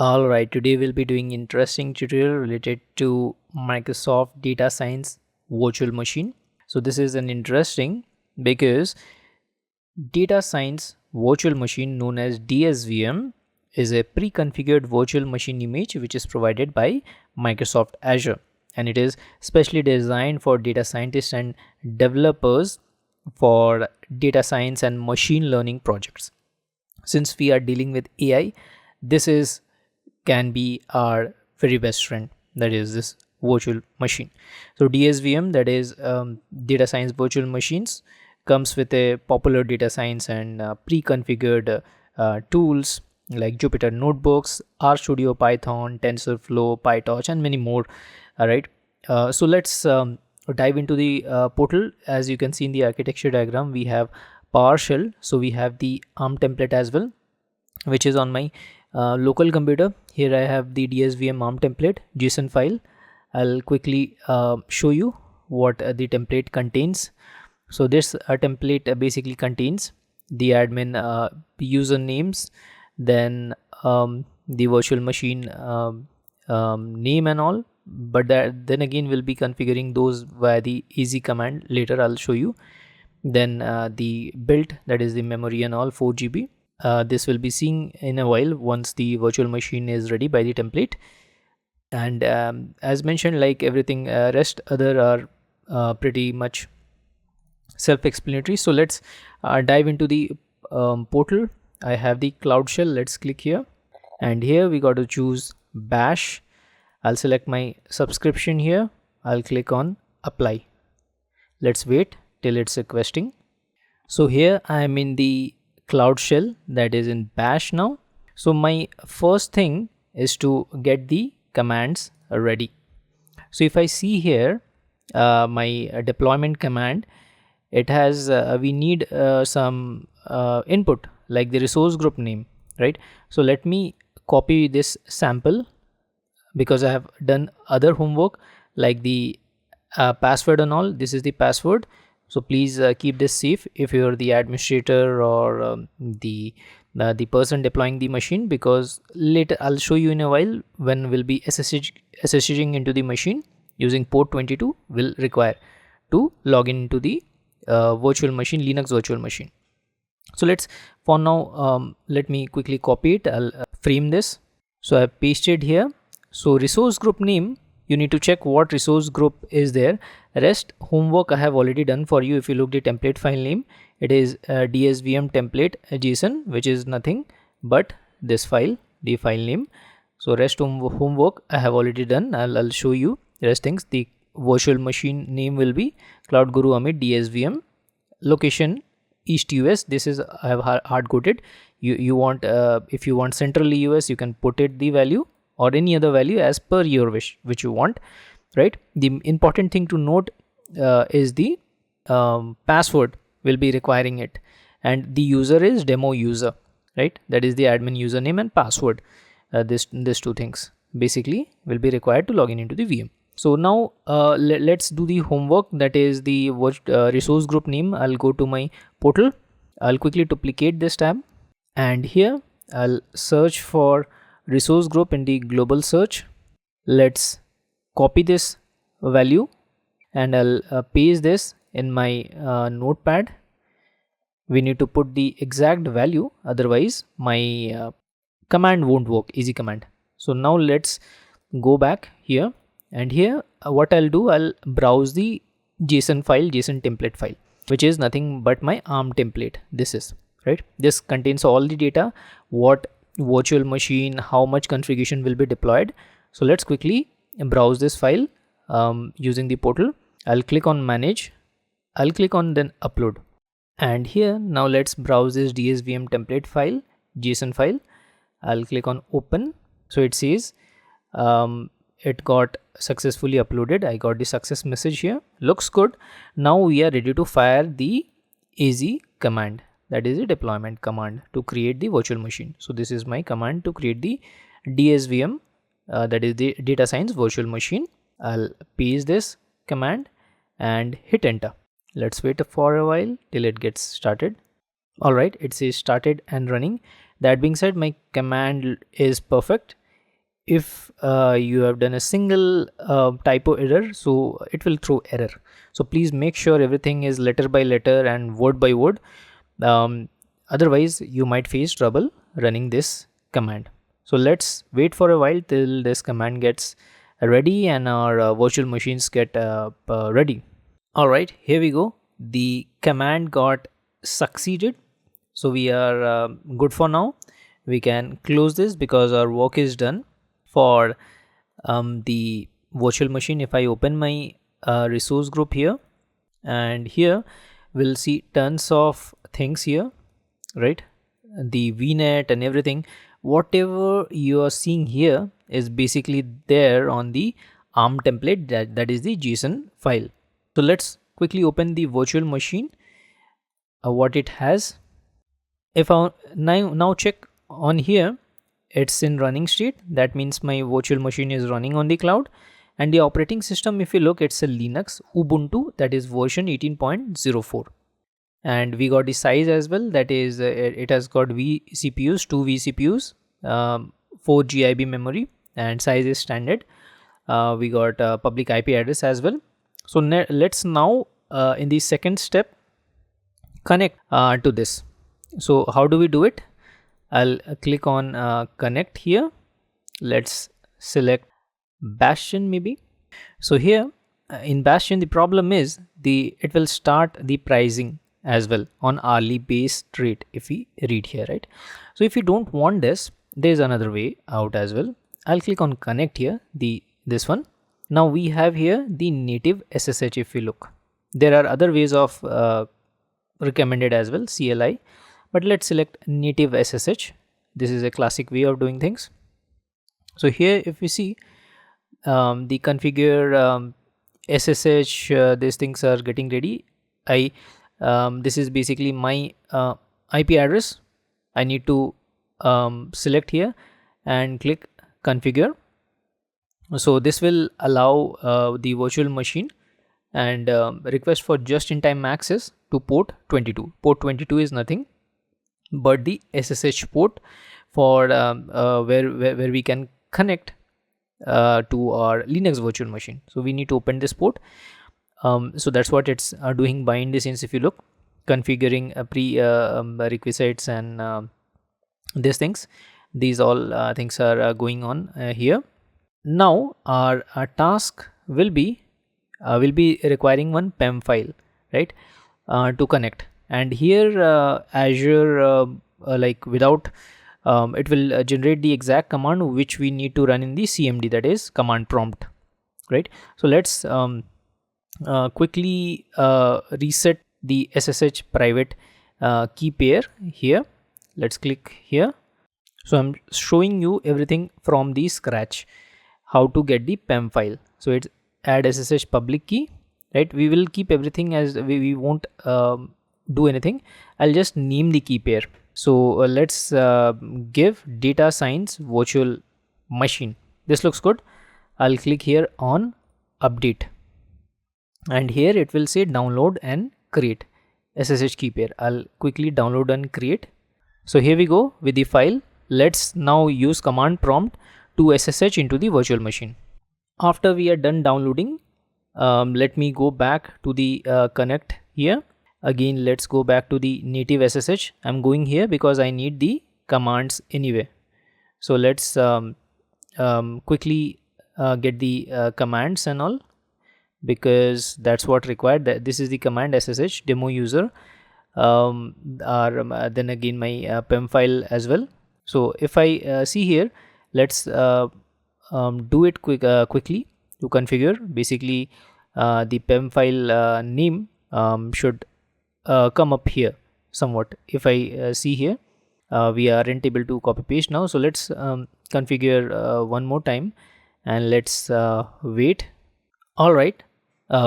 Alright, today we'll be doing interesting tutorial related to Microsoft Data Science Virtual Machine. So this is an interesting because Data Science Virtual Machine known as DSVM is a pre-configured virtual machine image which is provided by Microsoft Azure, and it is specially designed for data scientists and developers for data science and machine learning projects. Since we are dealing with AI, this can be our very best friend, that is this virtual machine. So DSVM, that is data science virtual machines, comes with a popular data science and pre-configured tools like Jupyter Notebooks, RStudio, Python, TensorFlow, PyTorch, and many more. All right, so let's dive into the portal. As you can see in the architecture diagram, we have PowerShell, so we have the ARM template as well, which is on my local computer. Here I have the DSVM ARM template JSON file. I'll quickly show you what the template contains. So this template basically contains the admin usernames, then the virtual machine name and all, but then again we'll be configuring those via the easy command. Later I'll show you. Then the build, that is the memory and all, 4 GB. This will be seen in a while once the virtual machine is ready by the template. And as mentioned, like everything rest other are pretty much self-explanatory. So let's dive into the portal. I have the Cloud Shell. Let's click here, and here we got to choose bash. I'll select my subscription here. I'll click on apply. Let's wait till it's requesting. So here I am in the Cloud Shell, that is in bash now. So my first thing is to get the commands ready. So if I see here my deployment command, it has we need some input like the resource group name, right? So let me copy this sample because I have done other homework like the password and all. This is the password. So please keep this safe if you're the administrator or the person deploying the machine, because later I'll show you in a while when we'll be SSHing into the machine using port 22 will require to log in into the virtual machine, Linux virtual machine. So let's, for now, let me quickly copy it. I'll frame this. So I've pasted here. So resource group name, you need to check what resource group is there. Rest homework I have already done for you. If you look the template file name, it is DSVM template JSON, which is nothing but this file, the file name. So rest homework I have already done. I'll show you rest things. The virtual machine name will be Cloud Guru Amit DSVM. Location East US. This is I have hard coded. You want if you want central US, you can put it the value or any other value as per your wish which you want, right? The important thing to note is the password will be requiring it, and the user is demo user, right? That is the admin username and password. These two things basically will be required to log in into the VM. So now let's do the homework, that is the resource group name. I'll go to my portal. I'll quickly duplicate this tab, and here I'll search for resource group in the global search. Let's copy this value and I'll paste this in my notepad. We need to put the exact value, otherwise my command won't work, easy command. So now let's go back here, and here what I'll do, I'll browse the JSON file, JSON template file, which is nothing but my ARM template. This is right. This contains all the data, what virtual machine, how much configuration will be deployed. So let's quickly browse this file using the portal. I'll click on manage. I'll click on then upload, and here now let's browse this DSVM template file, JSON file. I'll click on open. So it says it got successfully uploaded. I got the success message here. Looks good. Now we are ready to fire the AZ command, that is the deployment command to create the virtual machine. So this is my command to create the DSVM, that is the data science virtual machine. I'll paste this command and hit enter. Let's wait for a while till it gets started. All right, it says started and running. That being said, my command is perfect. if you have done a single typo error, so it will throw error. So please make sure everything is letter by letter and word by word. Otherwise you might face trouble running this command. So let's wait for a while till this command gets ready and our virtual machines get ready. All right, here we go. The command got succeeded, so we are good for now. We can close this because our work is done for the virtual machine. If I open my resource group here, and here we'll see tons of things here, right? The VNet and everything, whatever you are seeing here is basically there on the ARM template, that is the JSON file. So let's quickly open the virtual machine, what it has. If I now check on here, it's in running state. That means my virtual machine is running on the cloud. And the operating system, if you look, it's a Linux Ubuntu, that is version 18.04. And we got the size as well, that is it has got vCPUs, 2 vCPUs, 4 GB memory, and size is standard. We got public IP address as well. So let's now in the second step connect to this. So how do we do it? I'll click on connect here. Let's select Bastion maybe. So here in Bastion, the problem is it will start the pricing as well on hourly based rate if we read here, right? So if you don't want this, there's another way out as well. I'll click on connect here, this one. Now we have here the native SSH. If we look, there are other ways of recommended as well, CLI, but let's select native SSH. This is a classic way of doing things. So here if we see the configure SSH, these things are getting ready. This is basically my IP address. I need to select here and click configure. So this will allow the virtual machine and request for just-in-time access to port 22. Port 22 is nothing but the SSH port for where we can connect to our Linux virtual machine. So we need to open this port. So that's what it's doing behind the scenes. If you look, configuring prerequisites and these things, these all things are going on here. Now our task will be requiring one PEM file, right, to connect. And here Azure like without it will generate the exact command which we need to run in the CMD, that is command prompt, right? So let's quickly reset the SSH private key pair here. Let's click here. So I'm showing you everything from the scratch, how to get the PEM file. So it's add SSH public key, right? We will keep everything as we won't do anything. I'll just name the key pair. So let's give data science virtual machine. This looks good. I'll click here on update, and here it will say download and create SSH key pair. I'll quickly download and create. So here we go with the file. Let's now use command prompt to SSH into the virtual machine. After we are done downloading, let me go back to the connect here. Again, let's go back to the native SSH. I'm going here because I need the commands anyway. So let's quickly get the commands and all, because that's what required. This is the command SSH demo user, then again my PEM file as well. So if I see here, let's do it quickly to configure. Basically the PEM file name should come up here somewhat. If I see here, we aren't able to copy paste now. So let's configure one more time and let's wait. All right,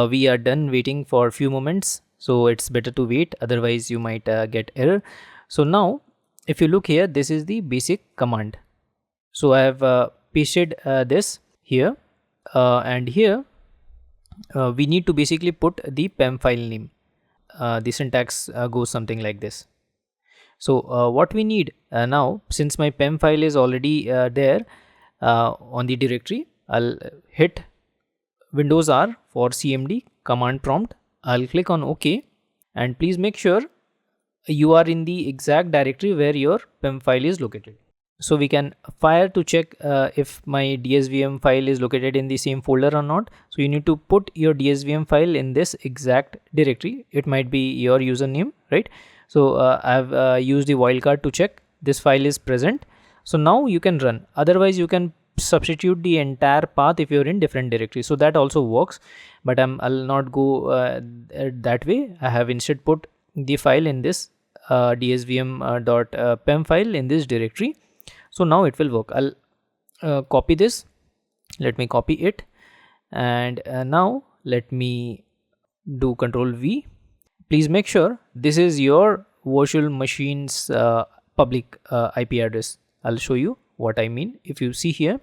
we are done waiting for a few moments. So it's better to wait, otherwise you might get error. So now if you look here, this is the basic command. So I have pasted this here, and here we need to basically put the PEM file name. The syntax goes something like this. So what we need now, since my PEM file is already there, on the directory. I'll hit Windows R for CMD command prompt. I'll click on OK, and please make sure you are in the exact directory where your PEM file is located. So we can fire to check if my DSVM file is located in the same folder or not. So you need to put your DSVM file in this exact directory. It might be your username, right? So I've used the wildcard to check this file is present. So now you can run. Otherwise you can substitute the entire path if you're in different directories. So that also works, but I'll not go that way. I have instead put the file in this dsvm.pem file in this directory. So now it will work. I'll copy this. Let me copy it, and now let me do Control V. Please make sure this is your virtual machine's public IP address. I'll show you what I mean. If you see here,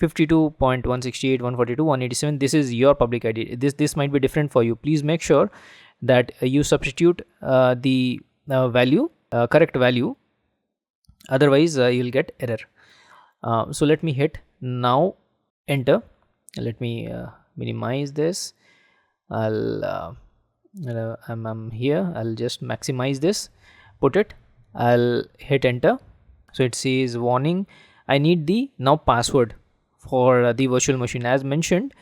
52.168.142.187, this is your public ID. This might be different for you. Please make sure that you substitute the correct value. Otherwise you'll get error. So let me hit now enter. Let me minimize this. I'm here. I'll just maximize this, put it. I'll hit enter. So it says warning, I need the now password for the virtual machine. As mentioned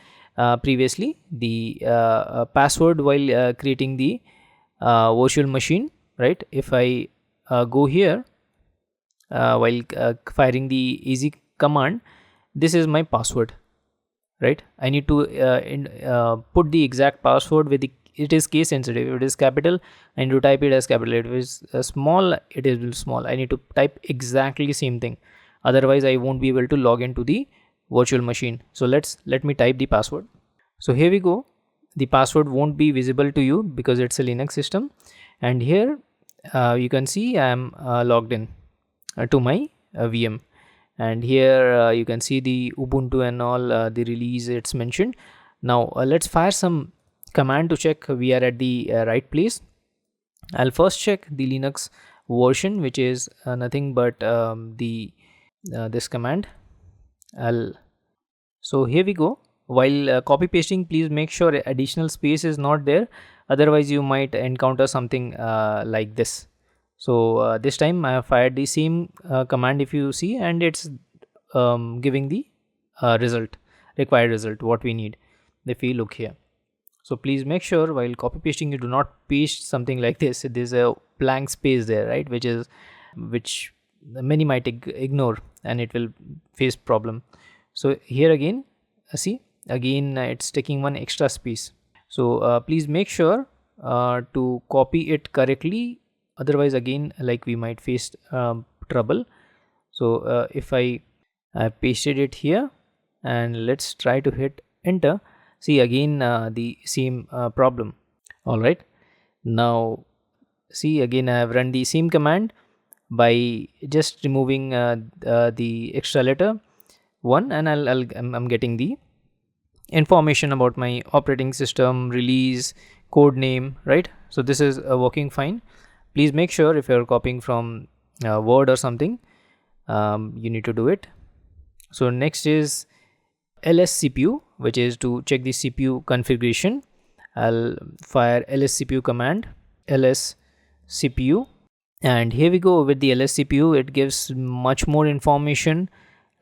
previously, the password while creating the virtual machine, right? If I go here while firing the easy command, this is my password, right? I need to put the exact password with the, it is case sensitive. If it is capital, I need to type it as capital. If it is small, it is small. I need to type exactly same thing. Otherwise I won't be able to log into the virtual machine. So let me type the password. So here we go. The password won't be visible to you because it's a Linux system, and here you can see I am logged in to my VM, and here you can see the Ubuntu and all the release it's mentioned. Now let's fire some command to check we are at the right place. I'll first check the Linux version, which is nothing but this command. So here we go. While copy pasting, please make sure additional space is not there, otherwise you might encounter something like this. So this time I have fired the same command, if you see, and it's giving the required result what we need if we look here. So please make sure while copy pasting you do not paste something like this. There's a blank space there, right, which many might ignore and it will face problem. So here again, see again it's taking one extra space. So please make sure to copy it correctly, otherwise again like we might face trouble. So if I pasted it here and let's try to hit enter, see again the same problem. All right, now see again I have run the same command by just removing the extra letter 1, and I'm getting the information about my operating system, release, code name, right? So this is working fine. Please make sure if you're copying from Word or something, you need to do it. So next is lscpu, which is to check the CPU configuration. I'll fire lscpu command, lscpu, and here we go. With the lscpu, it gives much more information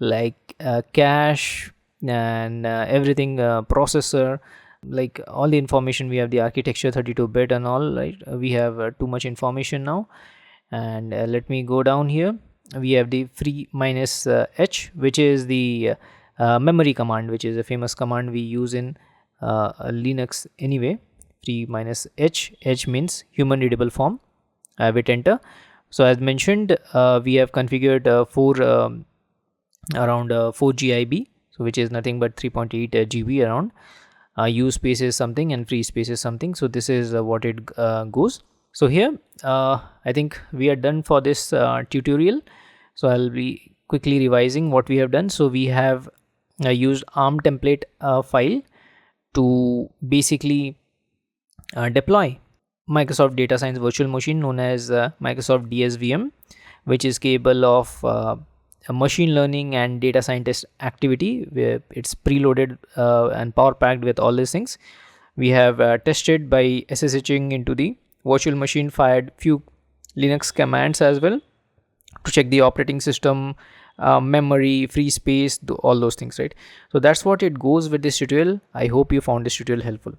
like cache and everything, processor, like all the information. We have the architecture 32-bit and all, right? We have too much information now. And let me go down here. We have the free -h, which is the memory command, which is a famous command we use in Linux anyway. Free -h, h means human readable form. I have hit enter. So as mentioned, we have configured around 4 GB, so which is nothing but 3.8 GB around. Use space is something and free space is something. So this is what it goes. So here I think we are done for this tutorial. So I'll be quickly revising what we have done. So we have used ARM template file to basically deploy Microsoft Data Science Virtual Machine known as Microsoft DSVM, which is capable of a machine learning and data scientist activity where it's preloaded and power packed with all these things. We have tested by SSHing into the virtual machine, fired few Linux commands as well to check the operating system, memory, free space, all those things, right? So that's what it goes with this tutorial. I hope you found this tutorial helpful.